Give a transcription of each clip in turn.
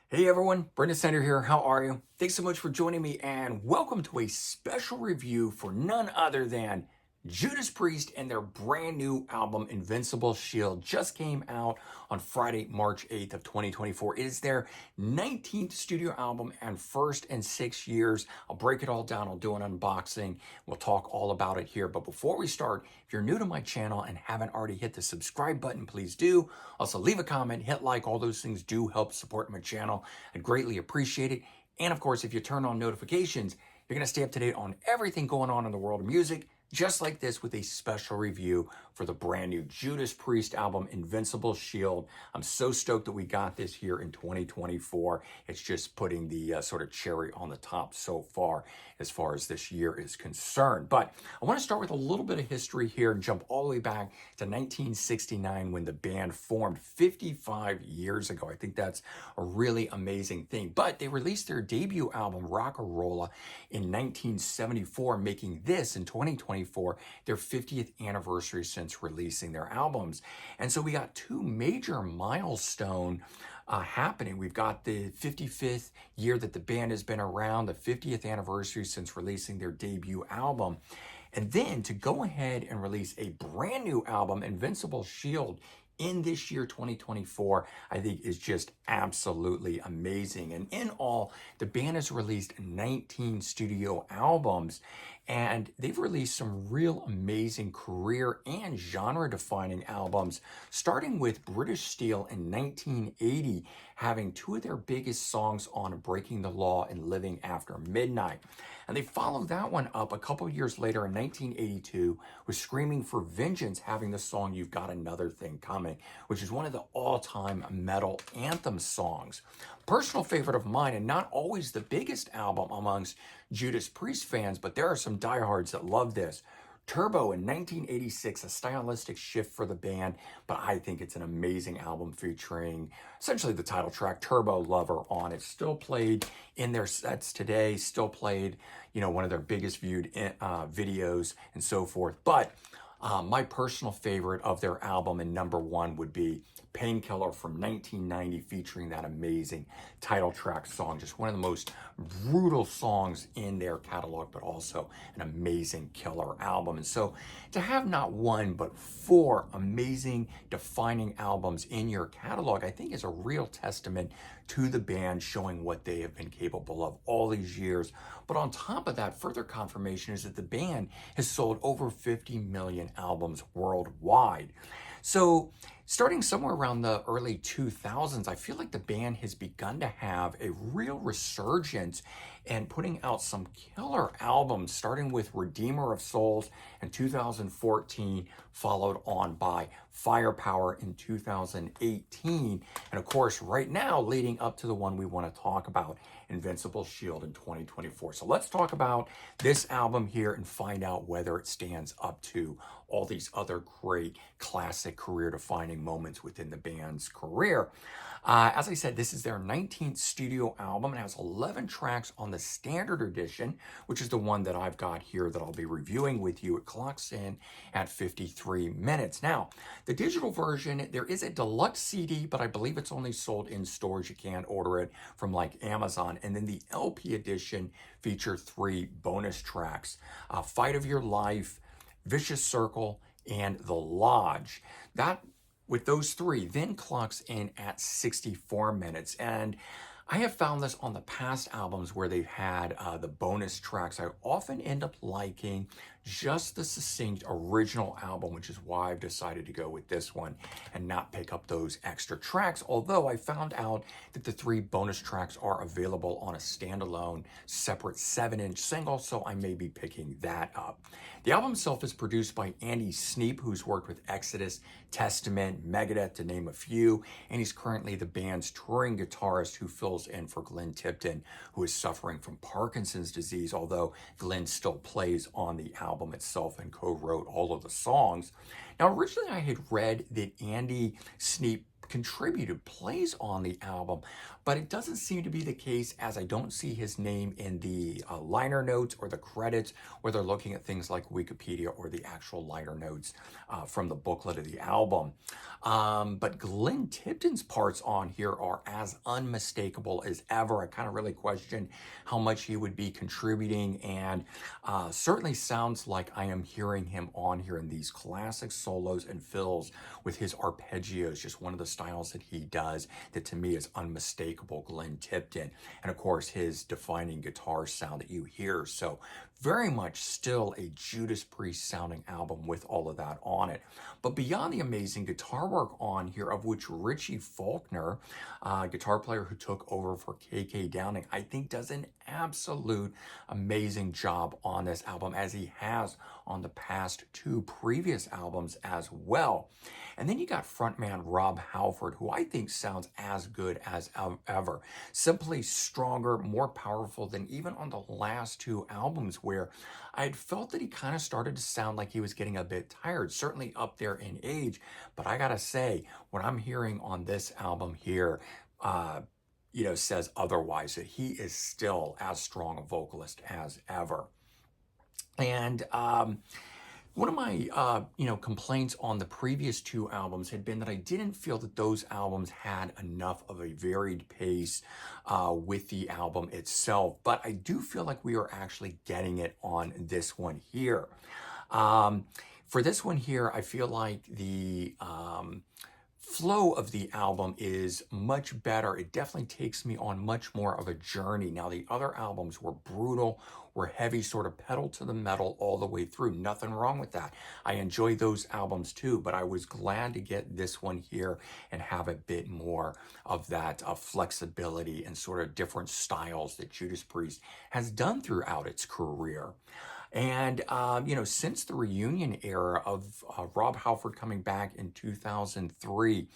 Hey everyone, Brendan Sender here. How are you? Thanks so much for joining me and welcome to a special review for none other than Judas Priest and their brand new album Invincible Shield just came out on Friday, March 8th of 2024. It is their 19th studio album and first in 6 years. I'll break it all down. I'll do an unboxing. We'll talk all about it here. But before we start, if you're new to my channel and haven't already hit the subscribe button, please do. Also leave a comment, hit like, all those things do help support my channel. I'd greatly appreciate it. And of course, if you turn on notifications, you're going to stay up to date on everything going on in the world of music, just like this with a special review for the brand new Judas Priest album, Invincible Shield. I'm so stoked that we got this here in 2024. It's just putting the sort of cherry on the top so far as this year is concerned. But I want to start with a little bit of history here and jump all the way back to 1969 when the band formed 55 years ago. I think that's a really amazing thing. But they released their debut album, Rocka Rolla, in 1974, making this in 2024 their 50th anniversary since releasing their albums. And so we got two major milestones happening. We've got the 55th year that the band has been around, the 50th anniversary since releasing their debut album. And then to go ahead and release a brand new album, Invincible Shield, in this year 2024, I think is just absolutely amazing. And in all, the band has released 19 studio albums, and they've released some real amazing career and genre defining albums, starting with British Steel in 1980, having two of their biggest songs on Breaking the Law and Living After Midnight. And they followed that one up a couple years later in 1982 with Screaming for Vengeance, having the song You've Got Another Thing Coming, which is one of the all-time metal anthem songs. Personal favorite of mine, and not always the biggest album amongst Judas Priest fans, but there are some diehards that love this. Turbo in 1986, a stylistic shift for the band, but I think it's an amazing album featuring essentially the title track, Turbo Lover, on it. Still played in their sets today, still played, one of their biggest viewed videos and so forth. But my personal favorite of their album and number one would be Painkiller from 1990, featuring that amazing title track song. Just one of the most brutal songs in their catalog, but also an amazing killer album. And so to have not one, but four amazing defining albums in your catalog, I think is a real testament to the band, showing what they have been capable of all these years. But on top of that, further confirmation is that the band has sold over 50 million albums worldwide. So starting somewhere around the early 2000s, I feel like the band has begun to have a real resurgence and putting out some killer albums, starting with Redeemer of Souls in 2014, followed on by Firepower in 2018. And of course, right now, leading up to the one we want to talk about, Invincible Shield in 2024. So let's talk about this album here and find out whether it stands up to all these other great classic career-defining moments within the band's career. As I said, this is their 19th studio album. It has 11 tracks on the standard edition, which is the one that I've got here that I'll be reviewing with you. It clocks in at 53 minutes. Now, the digital version, there is a deluxe CD, but I believe it's only sold in stores. You can't order it from like Amazon. And then the LP edition features 3 bonus tracks: Fight of Your Life, Vicious Circle, and The Lodge. That, with those 3, then clocks in at 64 minutes. And I have found this on the past albums where they've had the bonus tracks. I often end up liking just the succinct original album, which is why I've decided to go with this one and not pick up those extra tracks. Although I found out that the 3 bonus tracks are available on a standalone, separate 7-inch single, so I may be picking that up. The album itself is produced by Andy Sneap, who's worked with Exodus, Testament, Megadeth, to name a few, and he's currently the band's touring guitarist who fills in for Glenn Tipton, who is suffering from Parkinson's disease, although Glenn still plays on the album itself and co-wrote all of the songs. Now, originally I had read that Andy Sneap contributed, plays on the album, but it doesn't seem to be the case, as I don't see his name in the liner notes or the credits, where they're looking at things like Wikipedia or the actual liner notes from the booklet of the album. But Glenn Tipton's parts on here are as unmistakable as ever. I kind of really questioned how much he would be contributing, and certainly sounds like I am hearing him on here in these classic solos and fills with his arpeggios, just one of the styles that he does that to me is unmistakable Glenn Tipton. And of course, his defining guitar sound that you hear. So very much still a Judas Priest sounding album with all of that on it. But beyond the amazing guitar work on here, of which Richie Faulkner, guitar player who took over for KK Downing, I think does an absolute amazing job on this album, as he has on the past two previous albums as well. And then you got frontman Rob Halford, who I think sounds as good as ever. Simply stronger, more powerful than even on the last two albums, where I had felt that he kind of started to sound like he was getting a bit tired, certainly up there in age. But I gotta say, what I'm hearing on this album here, says otherwise, that he is still as strong a vocalist as ever. And one of my, complaints on the previous two albums had been that I didn't feel that those albums had enough of a varied pace with the album itself. But I do feel like we are actually getting it on this one here. For this one here, I feel like the flow of the album is much better. It definitely takes me on much more of a journey. Now, the other albums were brutal, were heavy, sort of pedal to the metal all the way through. Nothing wrong with that. I enjoy those albums too, but I was glad to get this one here and have a bit more of that flexibility and sort of different styles that Judas Priest has done throughout its career. And, since the reunion era of Rob Halford coming back in 2003,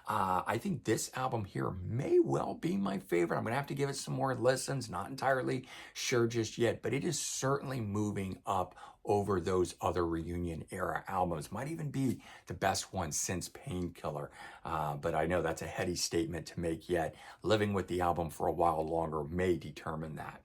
I think this album here may well be my favorite. I'm going to have to give it some more listens. Not entirely sure just yet, but it is certainly moving up over those other reunion era albums. Might even be the best one since Painkiller. But I know that's a heady statement to make yet. Living with the album for a while longer may determine that.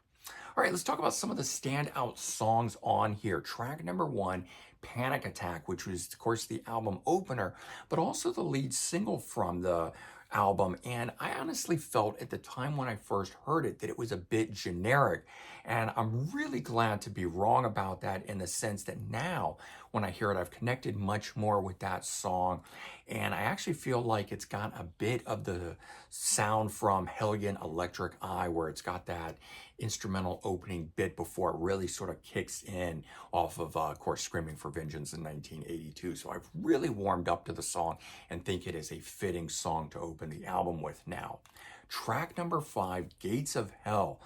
All right, let's talk about some of the standout songs on here. Track number 1, Panic Attack, which was, of course, the album opener, but also the lead single from the album. And I honestly felt at the time when I first heard it that it was a bit generic. And I'm really glad to be wrong about that, in the sense that now when I hear it, I've connected much more with that song. And I actually feel like it's got a bit of the sound from Hellion Electric Eye, where it's got that instrumental opening bit before it really sort of kicks in off of course, Screaming for Vengeance in 1982. So I've really warmed up to the song and think it is a fitting song to open the album with now. Track number 5, Gates of Hell.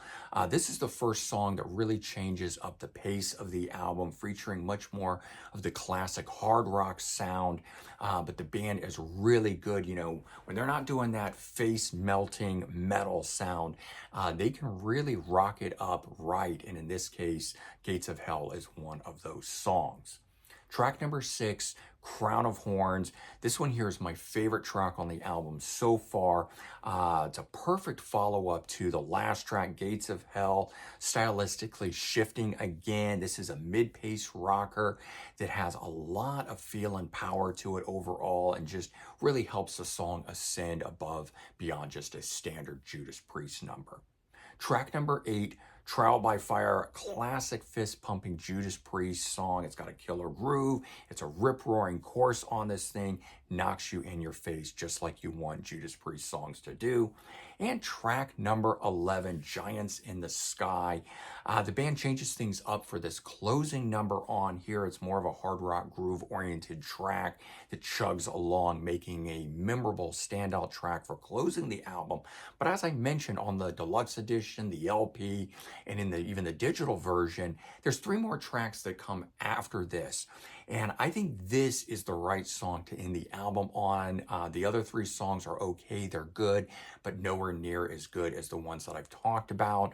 This is the first song that really changes up the pace of the album, featuring much more of the classic hard rock sound. But the band is really good. When they're not doing that face-melting metal sound, they can really rock it up right. And in this case, Gates of Hell is one of those songs. Track number 6, Crown of Horns. This one here is my favorite track on the album so far. It's a perfect follow-up to the last track, Gates of Hell, stylistically shifting again. This is a mid-pace rocker that has a lot of feel and power to it overall, and just really helps the song ascend above beyond just a standard Judas Priest number. Track number 8, Trial by Fire, classic fist-pumping Judas Priest song. It's got a killer groove. It's a rip-roaring chorus on this thing. Knocks you in your face just like you want Judas Priest songs to do. And track number 11, Giants in the Sky. The band changes things up for this closing number on here. It's more of a hard rock groove-oriented track that chugs along, making a memorable standout track for closing the album. But as I mentioned, on the deluxe edition, the LP, and in even the digital version, there's 3 more tracks that come after this. And I think this is the right song to end the album on. The other 3 songs are okay, they're good, but nowhere near as good as the ones that I've talked about.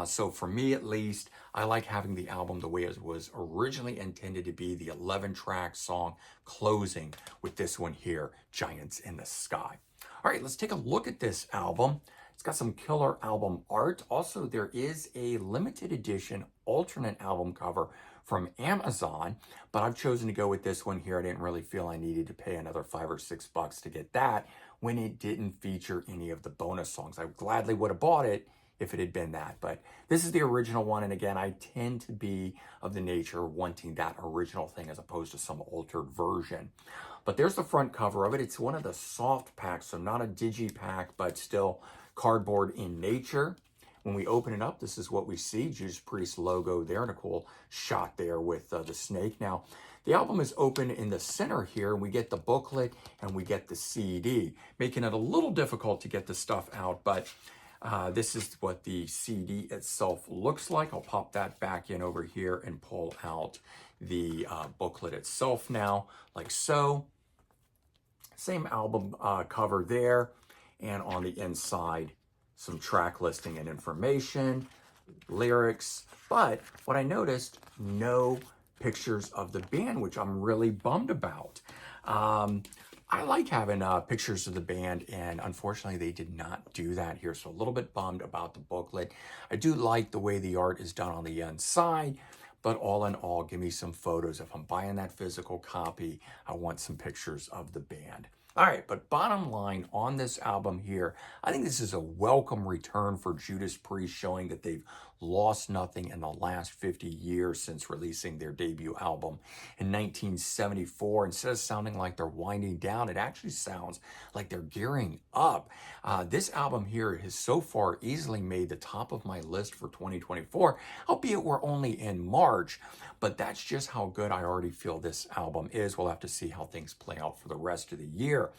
So for me at least, I like having the album the way it was originally intended to be, the 11-track song closing with this one here, Giants in the Sky. All right, let's take a look at this album. It's got some killer album art. Also, there is a limited edition alternate album cover from Amazon, but I've chosen to go with this one here. I didn't really feel I needed to pay another $5 or $6 to get that when it didn't feature any of the bonus songs. I gladly would have bought it if it had been that, but this is the original one. And again, I tend to be of the nature of wanting that original thing as opposed to some altered version. But there's the front cover of it. It's one of the soft packs, so not a digipack, but still cardboard in nature. When we open it up, this is what we see. Judas Priest logo there and a cool shot there with the snake. Now, the album is open in the center here, and we get the booklet and we get the CD, making it a little difficult to get the stuff out, but this is what the CD itself looks like. I'll pop that back in over here and pull out the booklet itself now, like so. Same album cover there, and on the inside, some track listing and information, lyrics. But what I noticed, no pictures of the band, which I'm really bummed about. I like having pictures of the band, and unfortunately they did not do that here. So a little bit bummed about the booklet. I do like the way the art is done on the inside, but all in all, give me some photos. If I'm buying that physical copy, I want some pictures of the band. All right, but bottom line on this album here, I think this is a welcome return for Judas Priest, showing that they've lost nothing in the last 50 years since releasing their debut album in 1974. Instead of sounding like they're winding down, it actually sounds like they're gearing up. This album here has so far easily made the top of my list for 2024, albeit we're only in March, but that's just how good I already feel this album is. We'll have to see how things play out for the rest of the year.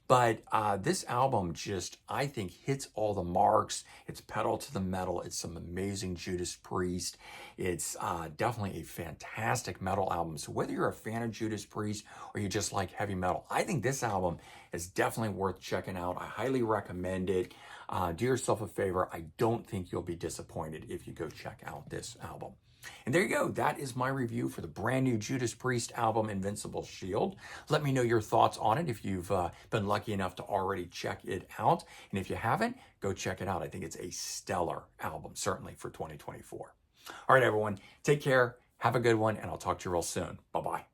But this album just, I think, hits all the marks. It's pedal to the metal. It's some amazing Judas Priest. It's definitely a fantastic metal album. So whether you're a fan of Judas Priest or you just like heavy metal, I think this album is definitely worth checking out. I highly recommend it. Do yourself a favor. I don't think you'll be disappointed if you go check out this album. And there you go. That is my review for the brand new Judas Priest album, Invincible Shield. Let me know your thoughts on it if you've been lucky enough to already check it out. And if you haven't, go check it out. I think it's a stellar album, certainly for 2024. All right, everyone. Take care. Have a good one, and I'll talk to you real soon. Bye-bye.